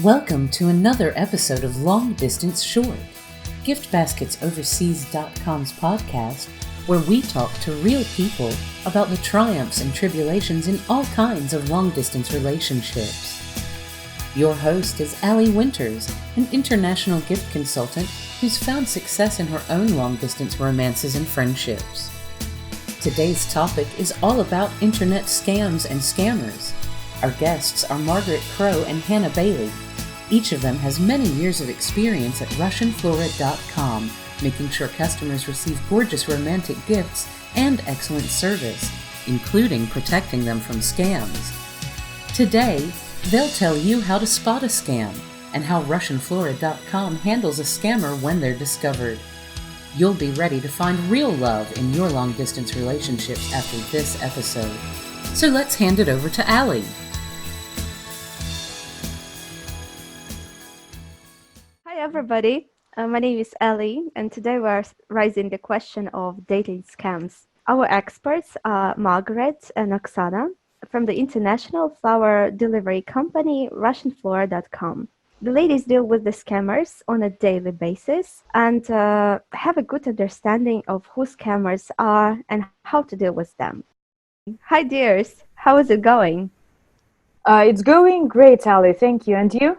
Welcome to another episode of Long Distance Short, GiftBasketsOverseas.com's podcast, where we talk to real people about the triumphs and tribulations in all kinds of long-distance relationships. Your host is Allie Winters, an international gift consultant who's found success in her own long-distance romances and friendships. Today's topic is all about internet scams and scammers. Our guests are Margaret Crow and Hannah Bailey. Each of them has many years of experience at RussianFlora.com, making sure customers receive gorgeous romantic gifts and excellent service, including protecting them from scams. Today, they'll tell you how to spot a scam and how RussianFlora.com handles a scammer when they're discovered. You'll be ready to find real love in your long-distance relationships after this episode. So let's hand it over to Allie. Hi everybody, my name is Ellie and today we're raising the question of dating scams. Our experts are Margaret and Oksana from the international flower delivery company RussianFlora.com. The ladies deal with the scammers on a daily basis and have a good understanding of who scammers are and how to deal with them. Hi dears, how is it going? It's going great, Ali. Thank you. And you?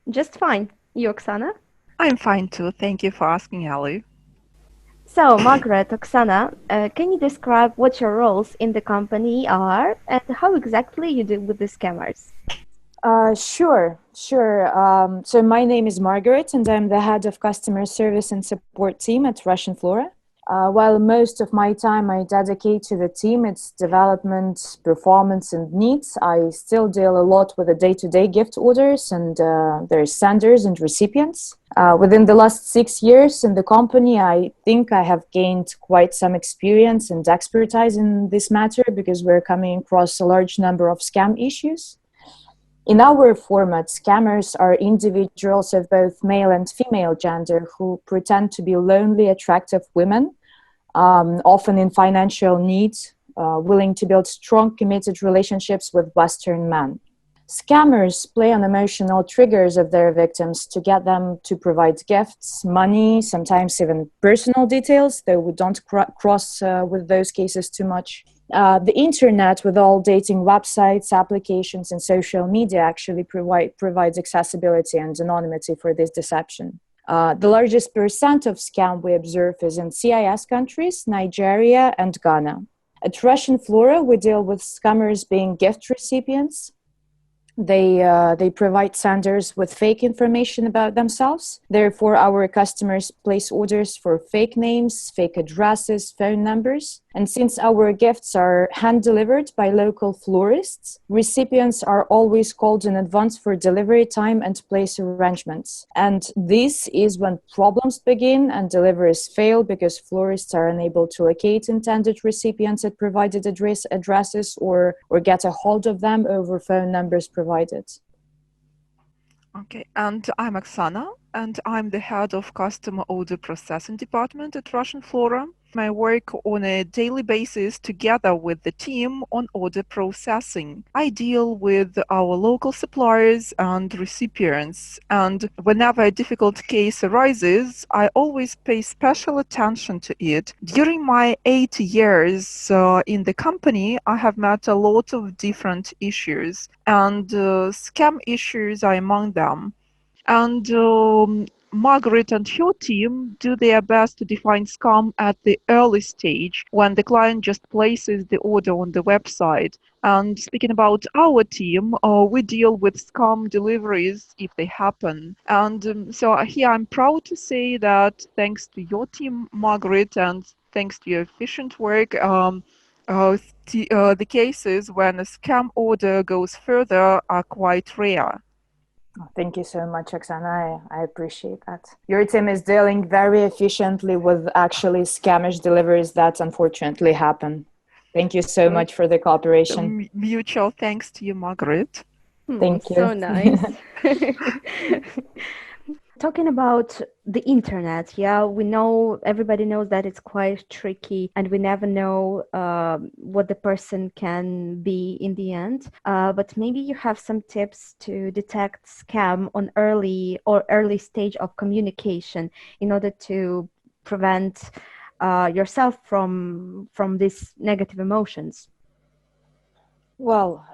Just fine. You, Oksana? I'm fine too. Thank you for asking, Ali. So, Margaret, Oksana, can you describe what your roles in the company are and how exactly you deal with the scammers? Sure. So my name is Margaret and I'm the head of customer service and support team at Russian Flora. While most of my time I dedicate to the team, its development, performance, and needs, I still deal a lot with the day-to-day gift orders and their senders and recipients. Within the last 6 years in the company, I think I have gained quite some experience and expertise in this matter because we're coming across a large number of scam issues. In our format, scammers are individuals of both male and female gender who pretend to be lonely, attractive women, often in financial need, willing to build strong, committed relationships with Western men. Scammers play on emotional triggers of their victims to get them to provide gifts, money, sometimes even personal details, though we don't cross with those cases too much. The internet, with all dating websites, applications, and social media, actually provides accessibility and anonymity for this deception. The largest percent of scam we observe is in CIS countries, Nigeria, and Ghana. At Russian Flora, we deal with scammers being gift recipients. They provide senders with fake information about themselves. Therefore, our customers place orders for fake names, fake addresses, phone numbers. And since our gifts are hand-delivered by local florists, recipients are always called in advance for delivery time and place arrangements. And this is when problems begin and deliveries fail because florists are unable to locate intended recipients at provided addresses or get a hold of them over phone numbers provided. Okay, and I'm Oksana, and I'm the head of customer order processing department at Russian Flora. I work on a daily basis together with the team on order processing. I deal with our local suppliers and recipients, and whenever a difficult case arises, I always pay special attention to it. During my 8 years in the company, I have met a lot of different issues, and scam issues are among them. And Margaret and her team do their best to define scam at the early stage when the client just places the order on the website. And speaking about our team, we deal with scam deliveries if they happen. And so here I'm proud to say that thanks to your team, Margaret, and thanks to your efficient work, the cases when a scam order goes further are quite rare. Thank you so much, Oksana. I appreciate that. Your team is dealing very efficiently with actually scamish deliveries that unfortunately happen. Thank you so much for the cooperation. Mutual thanks to you, Margaret. Thank you. So nice. Talking about the internet, yeah, we know, everybody knows that it's quite tricky and we never know what the person can be in the end. But maybe you have some tips to detect scam on early stage of communication in order to prevent yourself from these negative emotions. Well,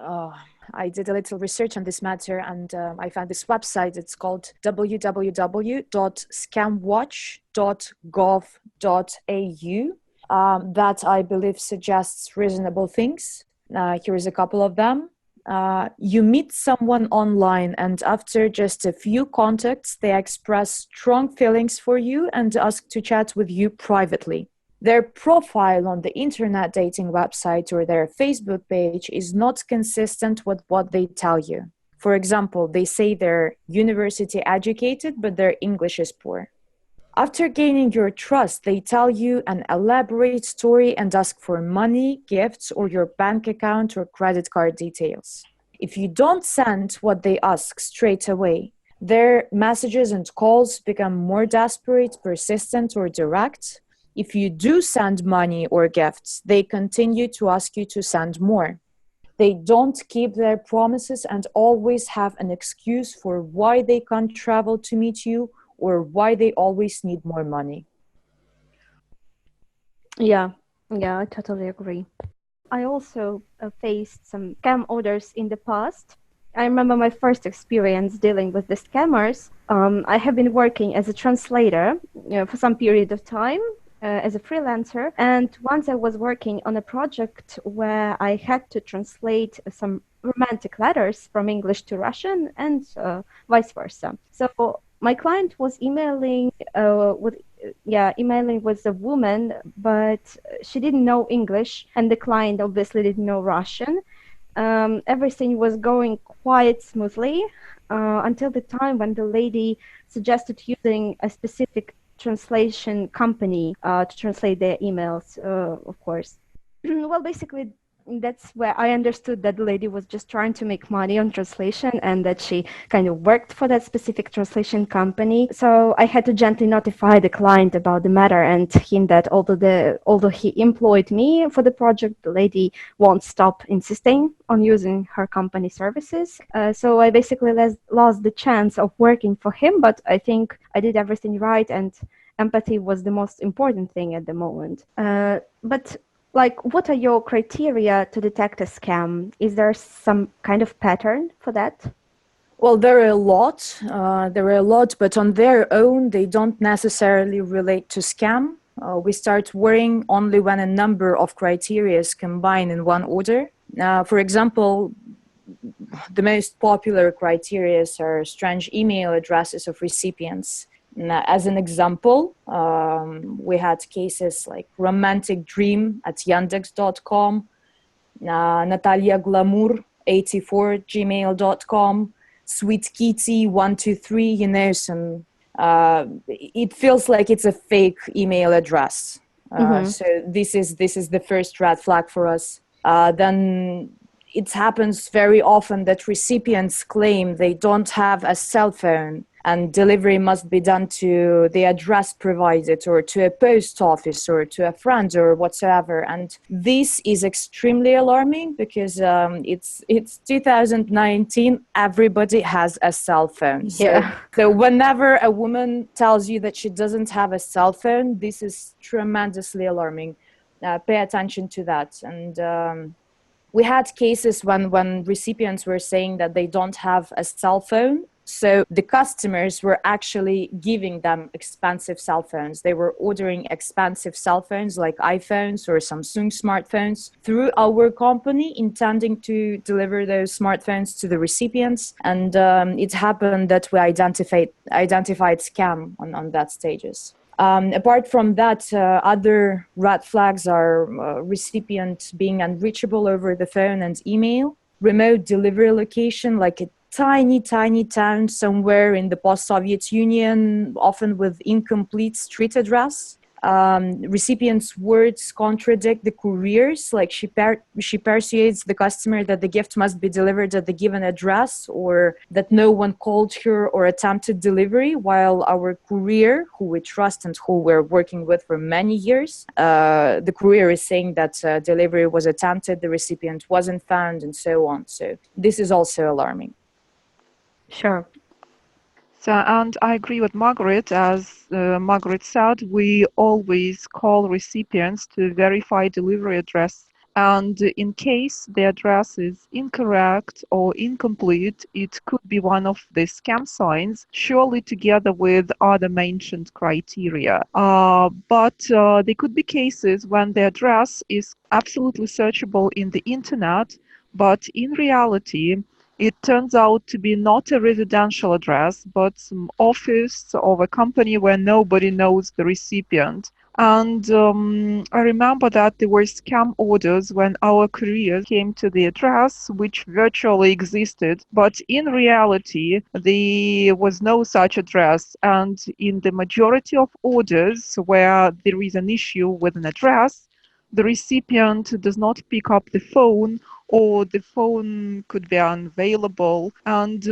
I did a little research on this matter and I found this website. It's called www.scamwatch.gov.au. That I believe suggests reasonable things. Here is a couple of them. You meet someone online and after just a few contacts, they express strong feelings for you and ask to chat with you privately. Their profile on the internet dating website or their Facebook page is not consistent with what they tell you. For example, they say they're university educated, but their English is poor. After gaining your trust, they tell you an elaborate story and ask for money, gifts, or your bank account or credit card details. If you don't send what they ask straight away, their messages and calls become more desperate, persistent, or direct. If you do send money or gifts, they continue to ask you to send more. They don't keep their promises and always have an excuse for why they can't travel to meet you or why they always need more money. Yeah, I totally agree. I also faced some scam orders in the past. I remember my first experience dealing with the scammers. I have been working as a translator for some period of time as a freelancer. And once I was working on a project where I had to translate some romantic letters from English to Russian and vice versa. So my client was emailing with a woman, but she didn't know English, and the client obviously didn't know Russian. Everything was going quite smoothly until the time when the lady suggested using a specific translation company to translate their emails, of course. Well, basically, that's where I understood that the lady was just trying to make money on translation and that she kind of worked for that specific translation company. So I had to gently notify the client about the matter and hint that although he employed me for the project, the lady won't stop insisting on using her company services. So I basically lost the chance of working for him, but I think I did everything right and empathy was the most important thing at the moment. But what are your criteria to detect a scam? Is there some kind of pattern for that? Well, there are a lot. But on their own, they don't necessarily relate to scam. We start worrying only when a number of criteria combine in one order. For example, the most popular criteria are strange email addresses of recipients. As an example, we had cases like romantic dream at yandex.com, Natalia Glamour 84 gmail.com, Sweet Kitty 123, it feels like it's a fake email address. So this is the first red flag for us. Then it happens very often that recipients claim they don't have a cell phone and delivery must be done to the address provided or to a post office or to a friend or whatsoever. And this is extremely alarming because it's 2019, everybody has a cell phone. So whenever a woman tells you that she doesn't have a cell phone, this is tremendously alarming. Pay attention to that. And we had cases when recipients were saying that they don't have a cell phone. So the customers were actually giving them expensive cell phones. They were ordering expensive cell phones like iPhones or Samsung smartphones through our company, intending to deliver those smartphones to the recipients. And it happened that we identified scam on that stages. Apart from that, other red flags are recipient being unreachable over the phone and email, remote delivery location like a tiny town somewhere in the post-Soviet Union, often with incomplete street address, recipient's words contradict the courier's, like she persuades the customer that the gift must be delivered at the given address, or that no one called her or attempted delivery, while our courier, who we trust and who we're working with for many years, the courier is saying that delivery was attempted, the recipient wasn't found, and so on. So this is also alarming. Sure. So, and I agree with Margaret. As Margaret said, we always call recipients to verify delivery address. And in case the address is incorrect or incomplete, it could be one of the scam signs, surely together with other mentioned criteria. But there could be cases when the address is absolutely searchable in the internet, but in reality, it turns out to be not a residential address, but some office of a company where nobody knows the recipient. And I remember that there were scam orders when our courier came to the address, which virtually existed, but in reality, there was no such address. And in the majority of orders where there is an issue with an address, the recipient does not pick up the phone, or the phone could be unavailable. And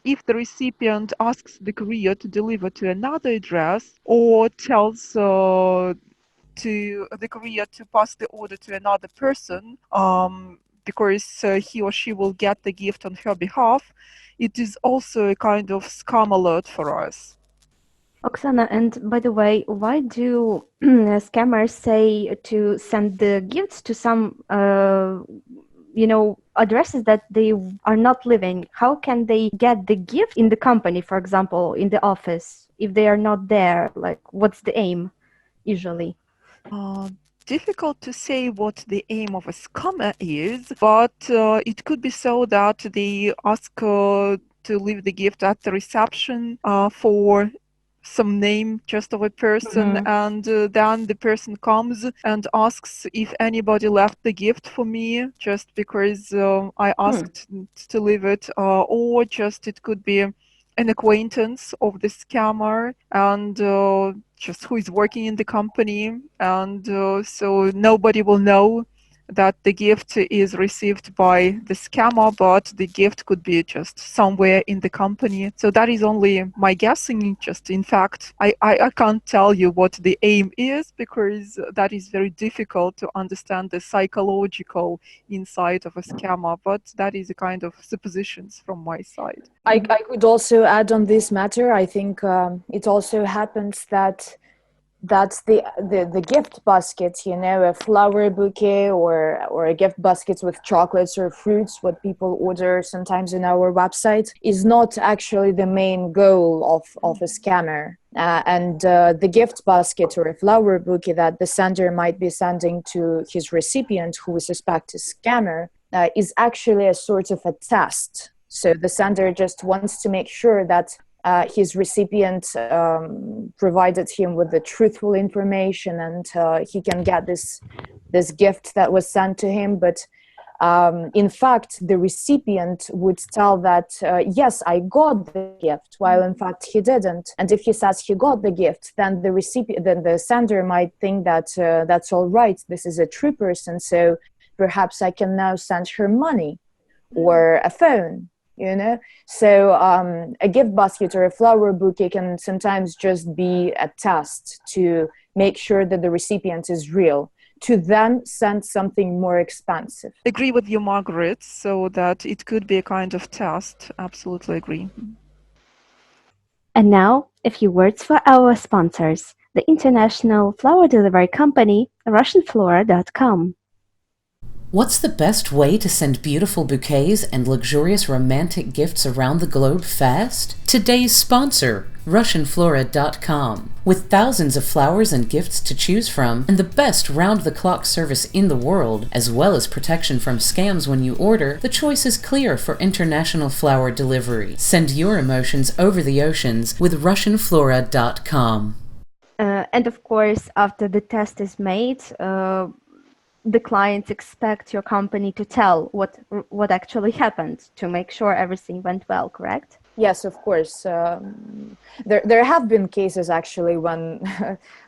if the recipient asks the courier to deliver to another address, or tells to the courier to pass the order to another person, because he or she will get the gift on her behalf, it is also a kind of scam alert for us. Oksana, and by the way, why do scammers say to send the gifts to some, addresses that they are not living? How can they get the gift in the company, for example, in the office, if they are not there? Like, what's the aim usually? Difficult to say what the aim of a scammer is, but it could be so that they ask to leave the gift at the reception for some name just of a person, and then the person comes and asks if anybody left the gift for me, just because I asked to leave it, or just it could be an acquaintance of the scammer, and just who is working in the company, and so nobody will know that the gift is received by the scammer, but the gift could be just somewhere in the company. So that is only my guessing. Just in fact, I can't tell you what the aim is, because that is very difficult to understand the psychological inside of a scammer, but that is a kind of suppositions from my side. I could also add on this matter. I think it also happens that the gift basket, a flower bouquet or a gift basket with chocolates or fruits, what people order sometimes in our website, is not actually the main goal of a scammer. And the gift basket or a flower bouquet that the sender might be sending to his recipient, who we suspect is scammer, is actually a sort of a test. So the sender just wants to make sure that his recipient provided him with the truthful information, and he can get this gift that was sent to him. But in fact, the recipient would tell that, yes, I got the gift, while in fact he didn't. And if he says he got the gift, then the sender might think that that's all right, this is a true person, so perhaps I can now send her money or a phone. So a gift basket or a flower bouquet can sometimes just be a test to make sure that the recipient is real, to then send something more expensive. Agree with you, Margaret, so that it could be a kind of test. Absolutely agree. And now, a few words for our sponsors, the international flower delivery company, RussianFlora.com. What's the best way to send beautiful bouquets and luxurious romantic gifts around the globe fast? Today's sponsor, RussianFlora.com. With thousands of flowers and gifts to choose from, and the best round-the-clock service in the world, as well as protection from scams when you order, the choice is clear for international flower delivery. Send your emotions over the oceans with RussianFlora.com. And of course, after the test is made, the clients expect your company to tell what actually happened, to make sure everything went well, correct? Yes, of course. There have been cases actually when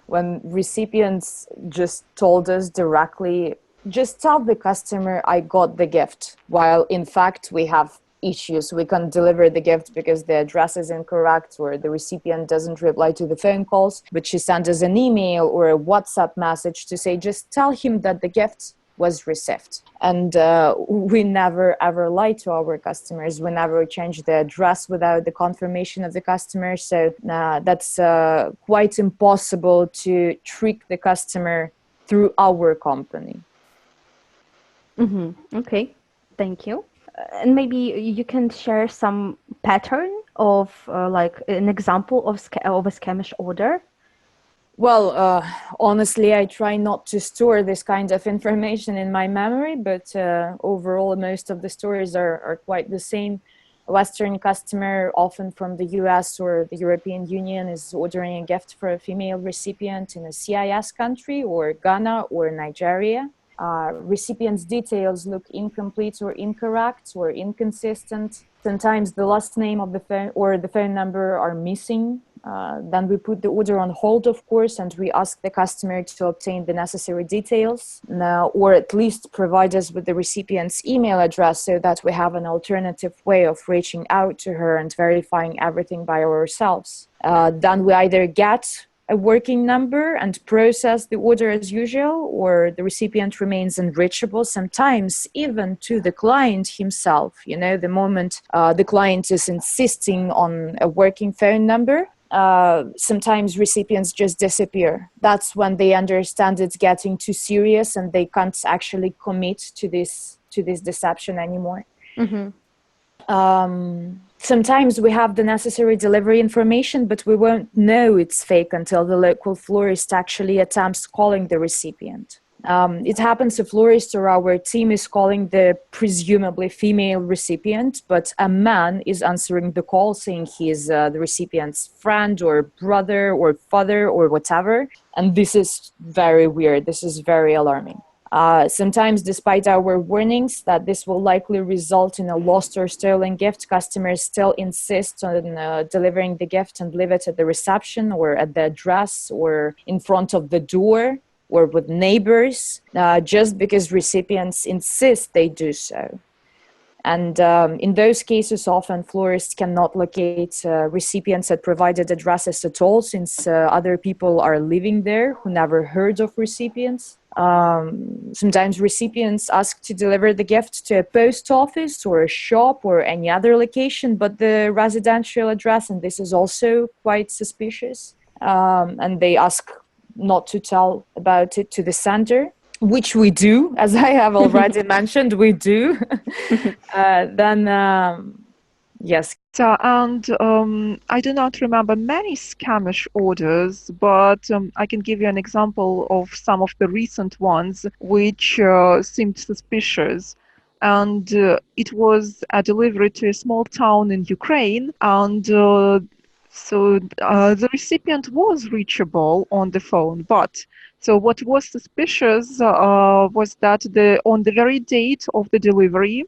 when recipients just told us directly, just tell the customer I got the gift, while in fact we have issues. We can't deliver the gift because the address is incorrect or the recipient doesn't reply to the phone calls, but she sent us an email or a WhatsApp message to say, just tell him that the gift was received. And we never ever lie to our customers. We never change the address without the confirmation of the customer. So that's quite impossible to trick the customer through our company. Okay, thank you. And maybe you can share some pattern of like an example of a scamish order. Well, honestly, I try not to store this kind of information in my memory, but overall, most of the stories are quite the same. A Western customer, often from the US or the European Union, is ordering a gift for a female recipient in a CIS country or Ghana or Nigeria. Recipient's details look incomplete or incorrect or inconsistent. Sometimes the last name of the phone or the phone number are missing. Then we put the order on hold, of course, and we ask the customer to obtain the necessary details, or at least provide us with the recipient's email address so that we have an alternative way of reaching out to her and verifying everything by ourselves. Then we either get a working number and process the order as usual, or the recipient remains unreachable, sometimes even to the client himself. You know, the moment the client is insisting on a working phone number, sometimes recipients just disappear. That's when they understand it's getting too serious and they can't actually commit to this deception anymore. Sometimes we have the necessary delivery information, but we won't know it's fake until the local florist actually attempts calling the recipient. It happens a florist or our team is calling the presumably female recipient, but a man is answering the call saying he is the recipient's friend or brother or father or whatever. And this is very weird. This is very alarming. Sometimes, despite our warnings that this will likely result in a lost or stolen gift, customers still insist on delivering the gift and leave it at the reception or at the address or in front of the door or with neighbors, just because recipients insist they do so. And in those cases, often florists cannot locate recipients at provided addresses at all, since other people are living there who never heard of recipients. Sometimes recipients ask to deliver the gift to a post office or a shop or any other location, but the residential address, and this is also quite suspicious, and they ask not to tell about it to the sender, which we do, as I have already mentioned, we do. Yes. So, and I do not remember many scamish orders, but I can give you an example of some of the recent ones which seemed suspicious. And it was a delivery to a small town in Ukraine, and so the recipient was reachable on the phone, but so what was suspicious was that on the very date of the delivery,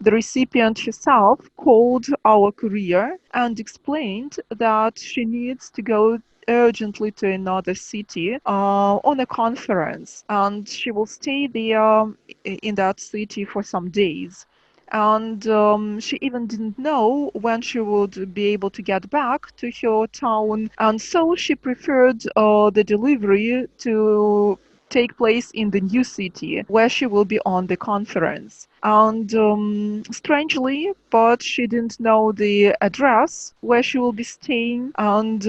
the recipient herself called our courier and explained that she needs to go urgently to another city on a conference, and she will stay there in that city for some days. And she even didn't know when she would be able to get back to her town, and so she preferred the delivery to take place in the new city where she will be on the conference. And strangely, but she didn't know the address where she will be staying, and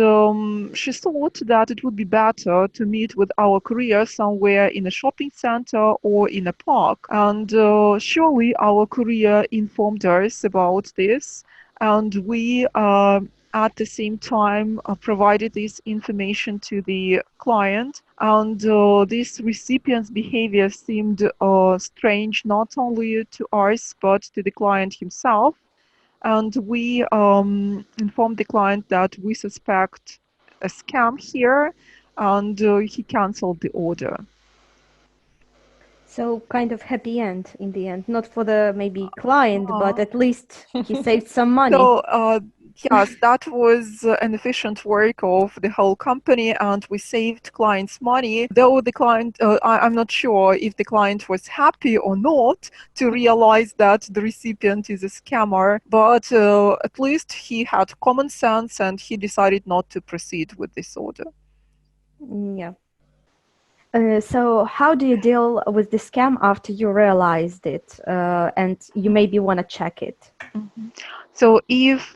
she thought that it would be better to meet with our courier somewhere in a shopping center or in a park. And surely our courier informed us about this, and we at the same time provided this information to the client, and this recipient's behavior seemed strange not only to us but to the client himself, and we informed the client that we suspect a scam here, and he canceled the order. So kind of happy end in the end, not for the maybe client, but at least he saved some money. So Yes, that was an efficient work of the whole company, and we saved clients money. Though the client, I'm not sure if the client was happy or not to realize that the recipient is a scammer, but at least he had common sense and he decided not to proceed with this order. Yeah. So how do you deal with the scam after you realized it and you maybe want to check it? Mhm. So if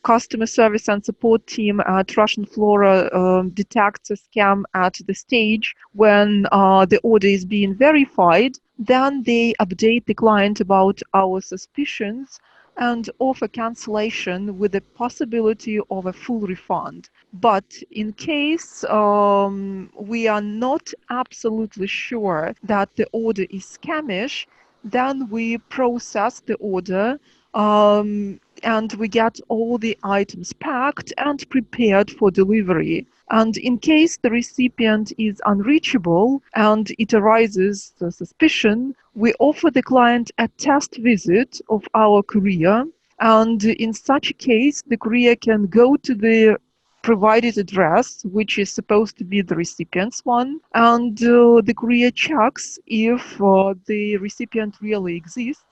customer service and support team at Russian Flora detects a scam at the stage when the order is being verified, then they update the client about our suspicions and offer cancellation with the possibility of a full refund. But in case we are not absolutely sure that the order is scamish, then we process the order and we get all the items packed and prepared for delivery. And in case the recipient is unreachable and it arises the suspicion, we offer the client a test visit of our courier. And in such a case, the courier can go to the provided address, which is supposed to be the recipient's one, and the courier checks if the recipient really exists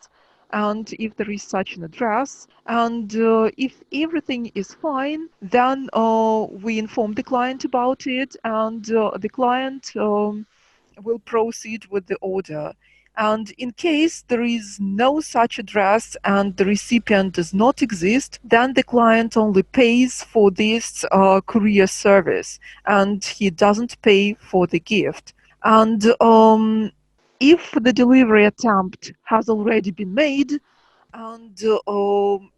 and if there is such an address. And if everything is fine, then we inform the client about it, and the client will proceed with the order. And in case there is no such address and the recipient does not exist, then the client only pays for this courier service and he doesn't pay for the gift. And if the delivery attempt has already been made and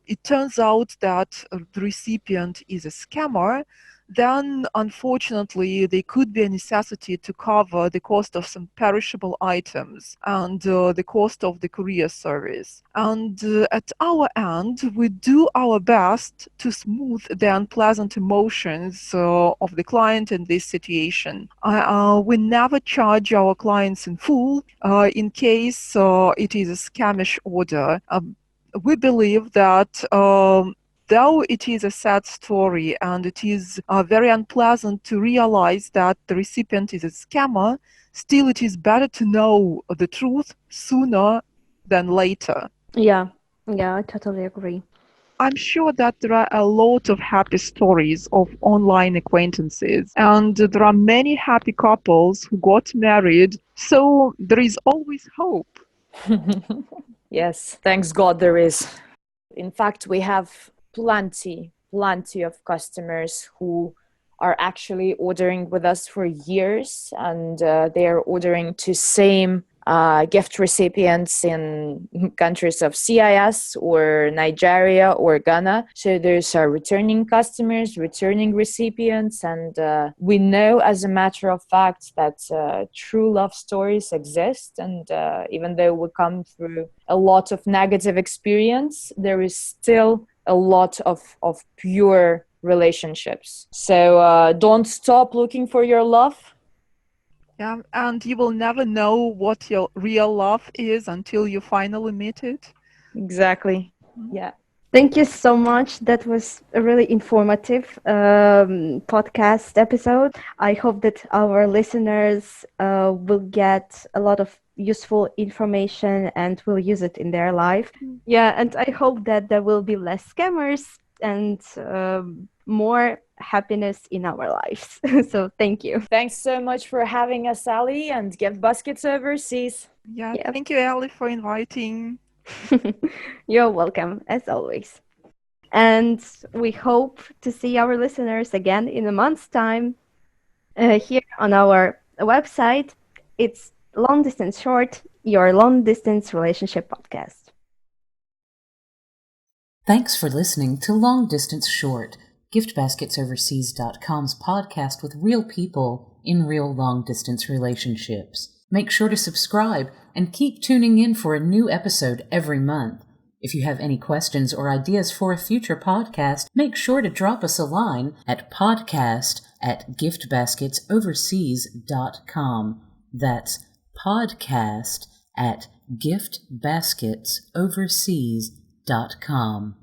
it turns out that the recipient is a scammer, then unfortunately there could be a necessity to cover the cost of some perishable items and the cost of the courier service. And at our end, we do our best to smooth the unpleasant emotions of the client in this situation. We never charge our clients in full in case it is a scamish order. We believe that though it is a sad story and it is very unpleasant to realize that the recipient is a scammer, still it is better to know the truth sooner than later. Yeah, I totally agree. I'm sure that there are a lot of happy stories of online acquaintances, and there are many happy couples who got married, so there is always hope. Yes, thanks God there is. In fact, we have plenty of customers who are actually ordering with us for years, and they are ordering to same gift recipients in countries of CIS or Nigeria or Ghana. So there's returning customers, returning recipients, and we know as a matter of fact that true love stories exist. And even though we come through a lot of negative experience, there is still a lot of pure relationships. So don't stop looking for your love. Yeah, and you will never know what your real love is until you finally meet it. Exactly. Yeah. Thank you so much. That was a really informative podcast episode. I hope that our listeners will get a lot of useful information and will use it in their life. Yeah, and I hope that there will be less scammers and more happiness in our lives. So thank you. Thanks so much for having us, Ali, and Gift Baskets Overseas. Yeah, Yeah. thank you, Ali, for inviting. You're welcome, as always. And we hope to see our listeners again in a month's time here on our website. It's Long Distance Short, your long distance relationship podcast. Thanks for listening to Long Distance Short, giftbasketsoverseas.com's podcast with real people in real long-distance relationships. Make sure to subscribe and keep tuning in for a new episode every month. If you have any questions or ideas for a future podcast, make sure to drop us a line at podcast@giftbasketsoverseas.com. That's podcast@giftbasketsoverseas.com.